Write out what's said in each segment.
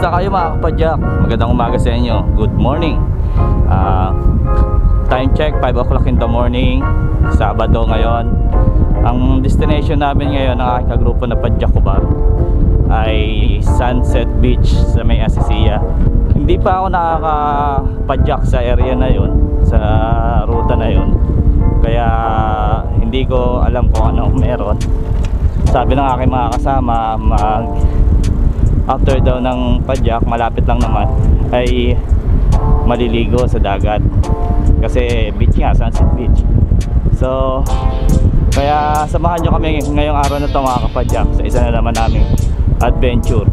Kumusta kayo mga kapadyak? Magandang umaga sa inyo. Good morning. Time check 5 o'clock in the morning. Sabado ngayon. Ang destination namin ngayon ng aking kagrupo na Padyak Cubao ay Sunset Beach sa may Asisiya. Hindi pa ako nakakapadyak sa area na yon, sa ruta na yon. Kaya hindi ko alam kung ano meron. Sabi ng aking mga kasama, after daw ng Padyak, malapit lang naman, ay maliligo sa dagat. Kasi beach nga, Sunset Beach. So, kaya samahan nyo kami ngayong araw na ito mga kapadyak sa isa na naman naming adventure.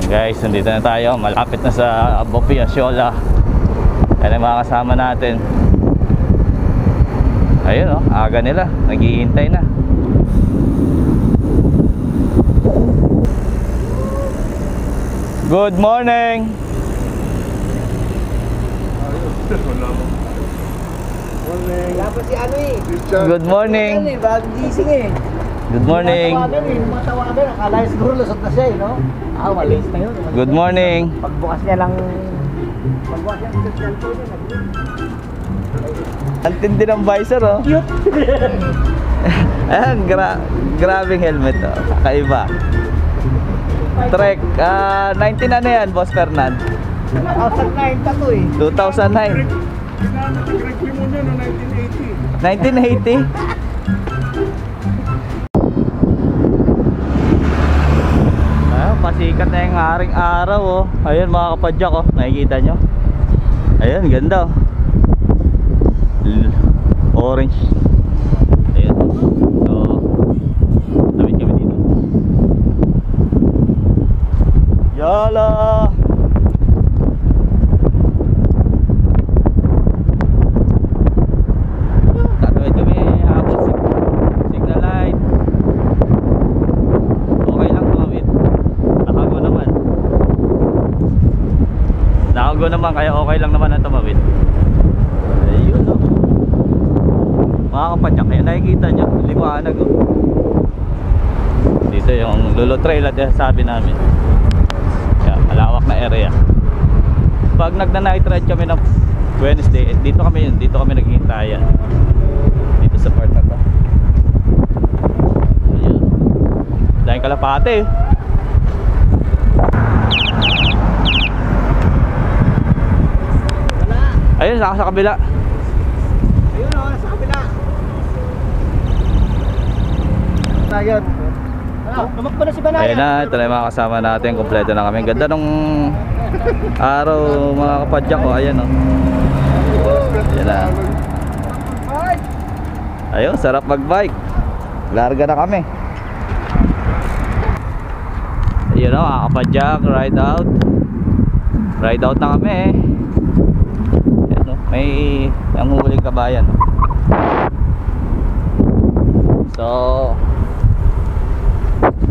Guys, nandito na tayo. Malapit na sa Bopi Asyola. Yan ang mga kasama natin. Ayun o, aga nila. Naghihintay na. Good morning. Wala pa si ano eh. Good morning. Bagong gising eh. Good morning. Matawagan, akala siguro lusot na siya eh, no? Malis na yun. Good morning. Pagbukas niya lang, pagbukas niya ng cellphone niya, Ang tindi ng visor oh. cute. Ayan, grabing helmet oh. Kakaiba. Trek, 19 ano yan, Boss Fernan? 2009 pa to eh. 2009. Nag-review mo niya no 1980? 1980. Pasikat na yung haring araw oh. Ayun mga kapadyak oh, nakikita nyo. Ayun, ganda oh. Orange. Ayun. So, tawid kami dito. Yala! Tatawid kami habang signal light. Okay lang tumawid. Nakago naman. Nakago naman kaya okay lang naman ang tumawid. Ayun oh. Mga kapadyak, kaya nakikita nyo, liwanag oh. Dito yung Lulu Trail at sabi namin. Kaya malawak na area. Pag nagna-night ride kami ng Wednesday, dito kami naghihintayan. Dito sa part na to. Ayun. Dahil kalapate eh. Ayun, sa kabila. Ayun o, sa kabila. Ayun. Namak pa na si Banaya. Ayun na, ito na yung mga kasama natin. Kompleto na kami. Ganda nung araw mga kapadyak ko. Ayan o. Ayan na. Ayun, sarap mag-bike. Larga na kami. Ayun o, mga kapadyak. Ride out. Ride out na kami eh. Ayan o, may ang huling kabayan. So,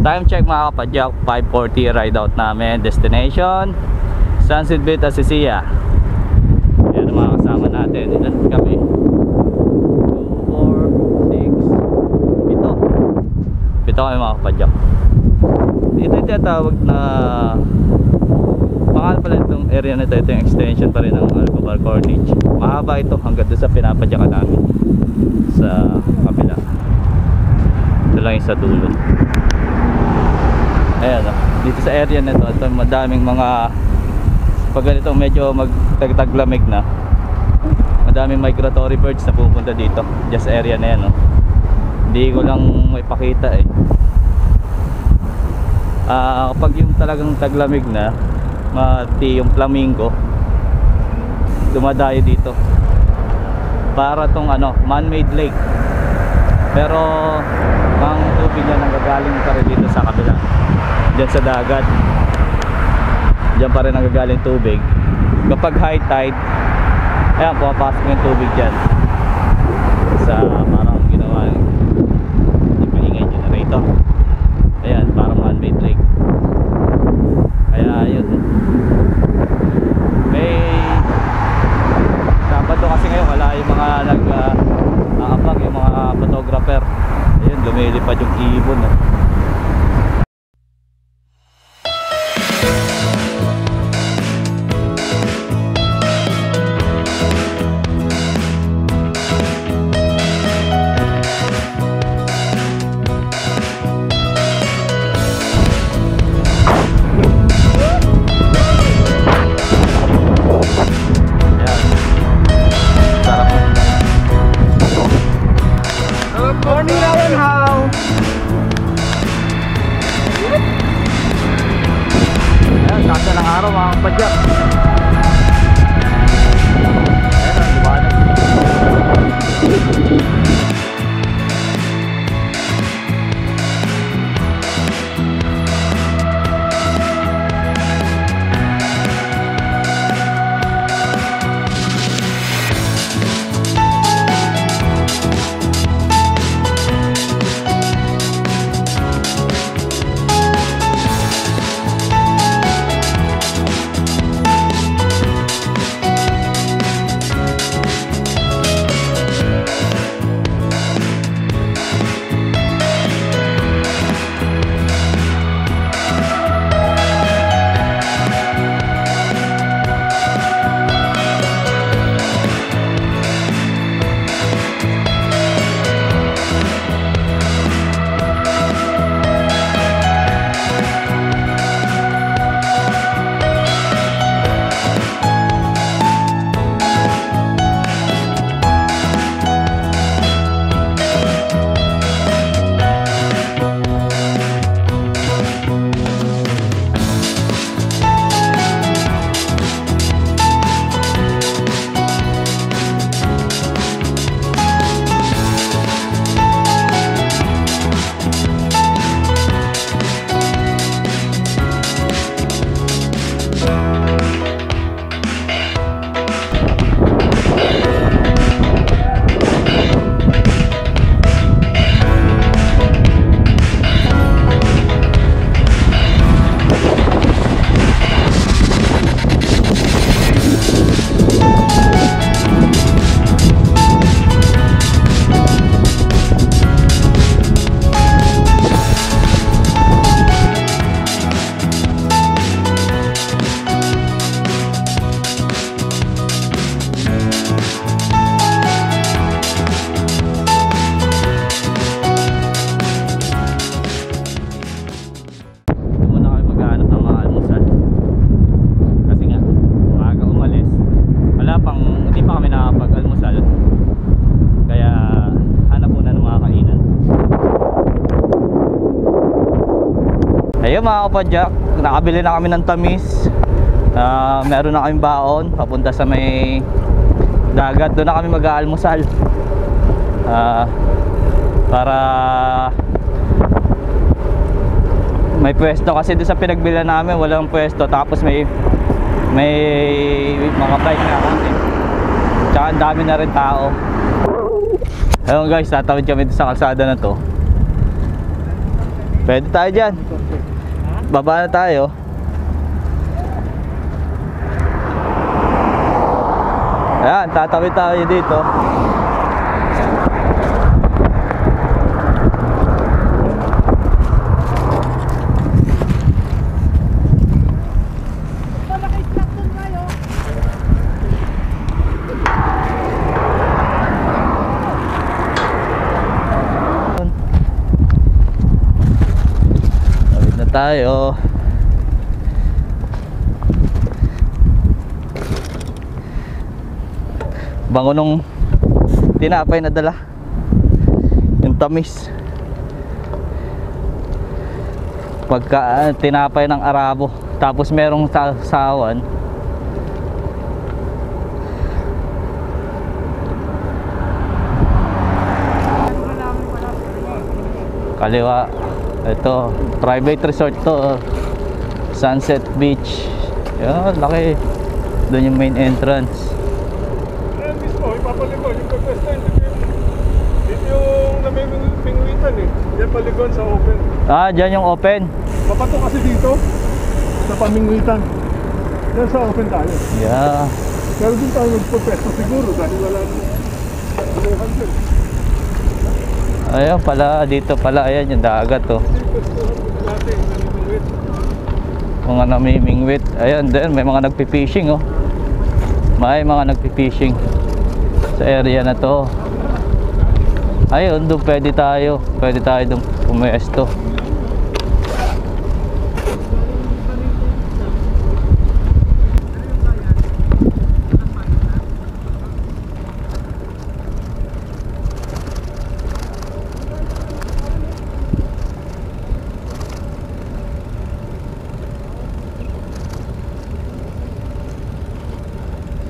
time check mga kapadyak, 5:40 ride out namin. Destination Sunset Beach, Asisiya. Yan ang mga kasama natin. Ilan kami? 2, 4, 6 7 kami mga kapadyak. Dito yung tinatawag na pangalan pala itong area na ito. Ito yung extension pa rin ng Alcobar Cottage. Mahaba ito hanggang doon sa pinapadyakan namin sa kabila. Ito lang yung sa dulo. Ayan oh. Dito sa area na ito madaming mga, pag ganito medyo magtaglamig na, madaming migratory birds na pupunta dito. Just area na yan oh. Hindi ko lang maipakita eh. Kapag yung talagang taglamig na, mati yung flamingo dumadayo dito. Para tong ano, man-made lake. Pero ang tubig niya nanggagaling pa rin dito sa kabila. Diyan sa dagat. Diyan pa rin nanggagaling tubig. Kapag high tide, ayan, pumapasok yung tubig dyan. Sa parang ginawa yung maingay generator. Ayan, parang man-made lake. Kaya yun. May Sabado kasi ngayon wala yung mga nag-aabang, yung Ayun mga kapadyak, nakabili na kami ng tamis. Meron na kaming baon papunta sa may dagat. Doon na kami mag-aalmusal. Para may pwesto kasi doon sa pinagbilan namin walang pwesto, tapos may mga bike na kami, tsaka ang dami na rin tao. Ayun guys, tatawid kami doon sa kalsada na to. Pwede tayo dyan, baba na tayo. Ayan, tatawid tayo dito. Tayo. Bango nung tinapay na dala, yung tamis. Pagka tinapay ng Arabo, tapos merong sawan. Kaliwa. Ito, private resort to, Sunset Beach. Yan, laki. Doon yung main entrance. Ayan mismo, ipapalikon yung pagpwesto. Dito yung namimingwitan eh. Yan palikon sa open. Dyan yung open. Mapato kasi dito sa pamingwitan. Yan sa open tayo. Yeah. Pero dun tayo magpapwesto siguro dahil wala naman dun. Ayun pala, dito pala, ayan yung dagat to. Natin, namimingwit. Mga namimingwit. Ayan din, may mga nagpi-fishing oh. May mga nagpi-fishing sa area na to. Ayun, doon pwede tayo doon pumwesto.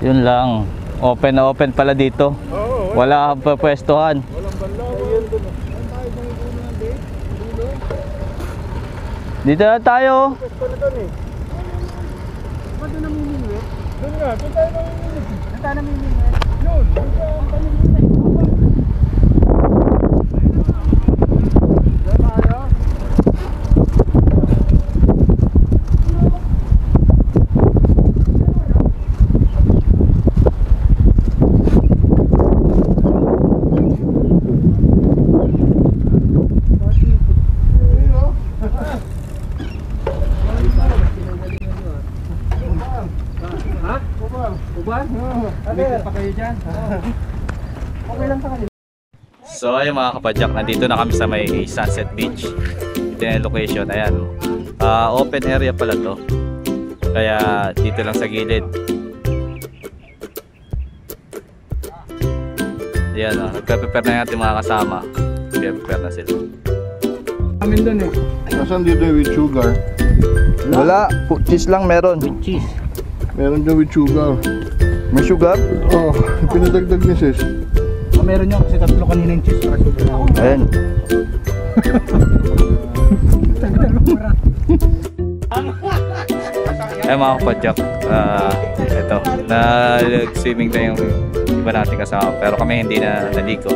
Yun lang, open na open pala dito. Oo, Wala kang pwestuhan. walang banlaw. Ayun dun. Saan tayo bang dulo ng date? Dulo? Dito na tayo. Pwesto na dun eh. Ba't doon namimingwit? Doon nga, doon tayo namimingwit. Doon tayo namimingwit? Yun, doon tayo namimingwit. Doon tayo? So ayun mga kapadyak, nandito na kami sa may Sunset Beach. Ito na yung location, ayan. Open area pala to. Kaya dito lang sa gilid. Ayan o, nagpe-prepare na natin mga kasama. Nagpe-prepare na sila. Amin dun eh. Nasaan dito yung with sugar? Wala, cheese lang meron. Cheese. Meron dyan with sugar. May sugar? Oh, pinadagdag ni sis. Meron nyo kasi tatlo kanina yung cheese. Ayan. Ay mga kapadyak, ito, nag-swimming na yung iba natin kasama, pero kami hindi na naligo.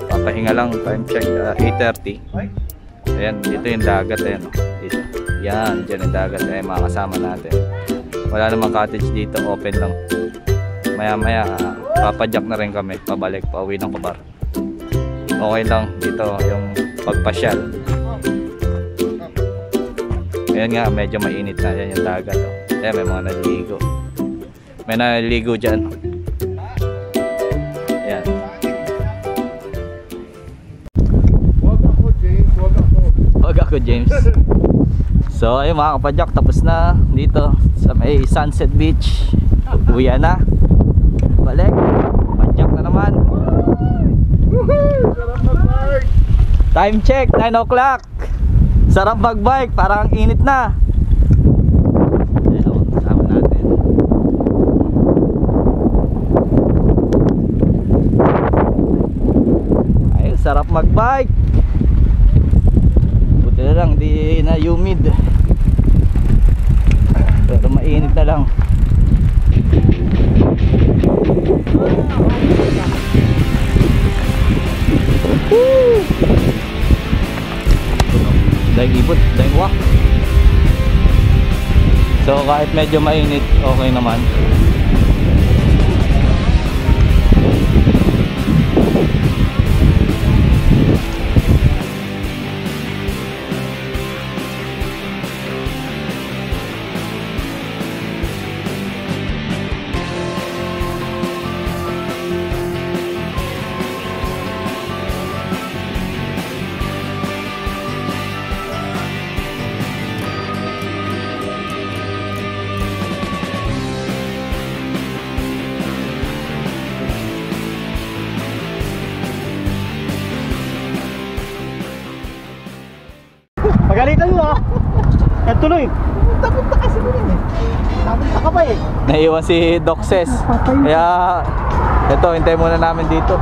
Papahinga lang, time check, 8:30. Ayan, dito yung dagat, ayan, dito. Yan, dyan yung dagat, ayan mga kasama natin. Wala namang cottage dito, open lang. Maya maya, papadyak na rin kami, pabalik, pauwi ng Kabar. Okay lang dito yung pagpasyal. Ayan nga, medyo mainit na. Ayan yung dagat oh. Ayan, may mga naliligo. May naliligo dyan. Ayan. Wag ako, James. Wag ako. Wag ako, James. So ayun mga kapadyak, tapos na dito sa may Sunset Beach. Uwi na. Balik. Padyak na naman. Woohoo! Sarap mag-park! Time check, 9 o'clock. Sarap mag-bike, parang ang init na. Ayun, kasama natin. Ayun, sarap mag-bike. Buti na lang, di na humid. Pero mainit na lang. Daing ibot, daing wak. So kahit medyo mainit, okay naman. Pagalitan mo ah. Yan tuloy. Punta kasi mo rin eh. Napunta ka pa eh. Naiwan si Doc Ses. Kaya ito, hintay muna namin dito.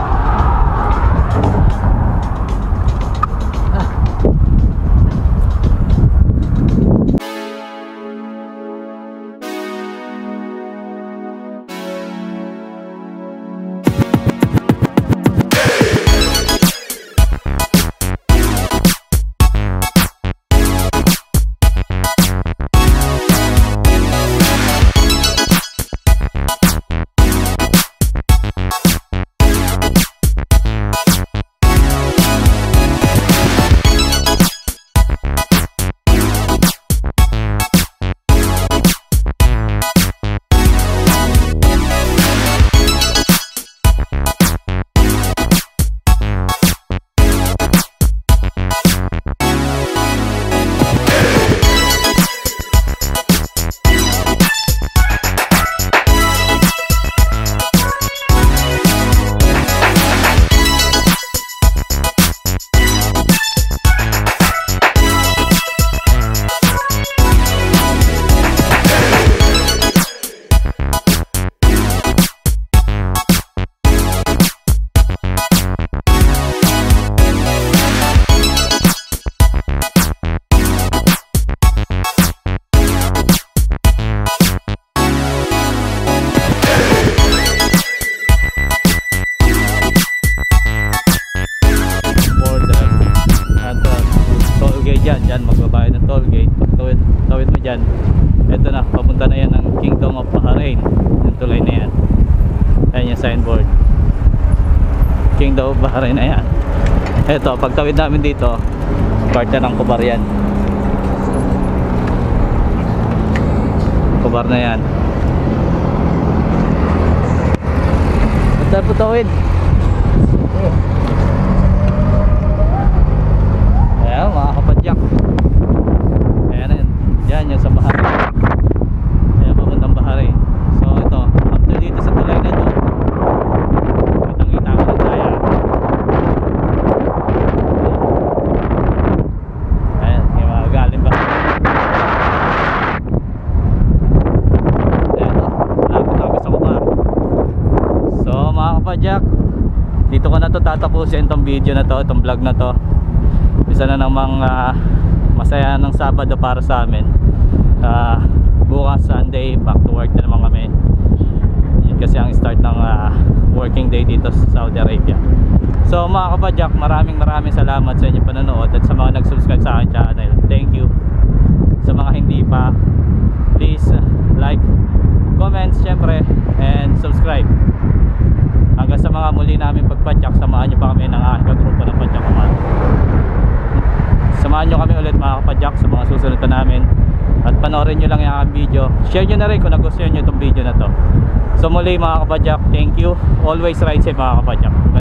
Dyan magbabayad ng toll gate. Pag tawid mo dyan, eto na, papunta na yan ng Kingdom of Bahrain. Yung tulay na yan, ayan yung signboard, Kingdom of Bahrain na yan. Eto, pag tawid namin dito, part na ng Kubar yan. Kubar na yan. At tayo po tawid. Ayan, mga kapadyak. Ayan na yun. Yan yung sa Bahrain. Ayan, papuntang Bahrain. So ito, after dito sa tulay na ito, kitang-kita ko ng daya. Ayan, yung mga galing ba. Ayan o, lapit namin sa Kubar. So mga kapadyak, dito ko na to tatapusin itong video na to, itong vlog na to. Isa na namang masaya ng Sabado para sa amin. Bukas Sunday, back to work na naman kami. Yun kasi ang start ng working day dito sa Saudi Arabia. So mga kapadyak, maraming salamat sa inyong panonood at sa mga nag-subscribe sa aking channel. Thank you. Sa mga hindi pa, please like, comment syempre, and subscribe. Hanggang sa mga muli namin pagpadyak, samahan nyo pa kami ng aking kagrupo ng Padyak Command. Samahan nyo kami ulit mga kapadyak sa mga susunod na namin. At panoorin nyo lang yung aking video. Share nyo na rin kung nagustuhan nyo itong video na to. So muli mga kapadyak, thank you. Always ride safe mga kapadyak.